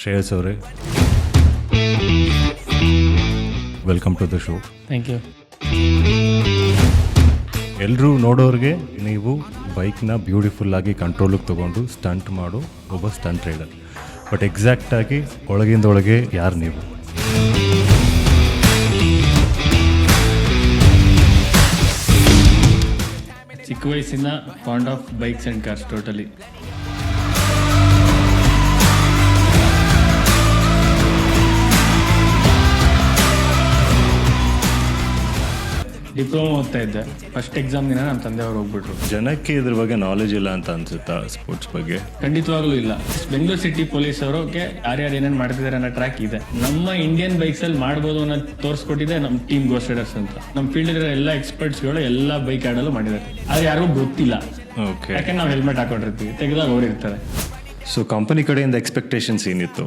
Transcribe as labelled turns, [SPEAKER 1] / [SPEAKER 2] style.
[SPEAKER 1] ಶ್ರೇಯಸ್ ಅವರೇ, welcome to the show.
[SPEAKER 2] Thank you.
[SPEAKER 1] ಎಲ್ಲರೂ ನೋಡೋರಿಗೆ ನೀವು ಬೈಕ್ನ ಬ್ಯೂಟಿಫುಲ್ಲಾಗಿ ಕಂಟ್ರೋಲಿಗೆ ತೊಗೊಂಡು ಸ್ಟಂಟ್ ಮಾಡೋ ಒಬ್ಬ ಸ್ಟಂಟ್ ರೈಡರ್. ಬಟ್ ಎಕ್ಸಾಕ್ಟಾಗಿ ಒಳಗಿಂದೊಳಗೆ ಯಾರು ನೀವು?
[SPEAKER 2] ಚಿಕ್ಕ ವಯಸ್ಸಿನ fond of bikes and cars totally. Diploma ಓದ್ತಾ ಇದ್ದೆ. ಫಸ್ಟ್ ಎಕ್ಸಾಮ್ ದಿನ ನಮ್ಮ ತಂದೆಯವರು ಹೋಗ್ಬಿಟ್ರು.
[SPEAKER 1] ಜನಕ್ಕೆ ಇದ್ರ ಬಗ್ಗೆ ನಾಲೆಜ್ ಇಲ್ಲ ಅಂತ ಅನ್ಸುತ್ತಾ ಸ್ಪೋರ್ಟ್ಸ್ ಬಗ್ಗೆ?
[SPEAKER 2] ಖಂಡಿತವಾಗ್ಲೂ ಇಲ್ಲ. ಬೆಂಗಳೂರು ಸಿಟಿ ಪೊಲೀಸ್ ಅವರಿಗೆ ಯಾರ್ಯಾರು ಏನೇನು ಮಾಡ್ತಿದ್ದಾರೆ ಅನ್ನೋ ಟ್ರ್ಯಾಕ್ ಇದೆ. ನಮ್ಮ ಇಂಡಿಯನ್ ಬೈಕ್ಸ್ ಅಲ್ಲಿ ಮಾಡ್ಬೋದು ಅನ್ನೋದು ತೋರಿಸ್ಕೊಟ್ಟಿದೆ ನಮ್ಮ ಟೀಮ್ ಗೋಸ್ಟ್ ರೈಡರ್ಸ್ ಅಂತ. ನಮ್ಮ ಫೀಲ್ಡ್ ಇರೋ ಎಲ್ಲ ಎಕ್ಸ್ಪರ್ಟ್ಸ್ಗಳು ಎಲ್ಲ ಬೈಕ್ ಆಡಲು ಮಾಡಿದ್ದಾರೆ. ಅದು ಯಾರಿಗೂ ಗೊತ್ತಿಲ್ಲ.
[SPEAKER 1] ಓಕೆ,
[SPEAKER 2] ಯಾಕೆ ನಾವು ಹೆಲ್ಮೆಟ್ ಹಾಕೊಂಡಿರ್ತೀವಿ, ತೆಗೆದಾಗ ಅವ್ರು ಇರ್ತಾರೆ.
[SPEAKER 1] ಸೊ ಕಂಪನಿ ಕಡೆಯಿಂದ ಎಕ್ಸ್ಪೆಕ್ಟೇಷನ್ಸ್ ಏನಿತ್ತು?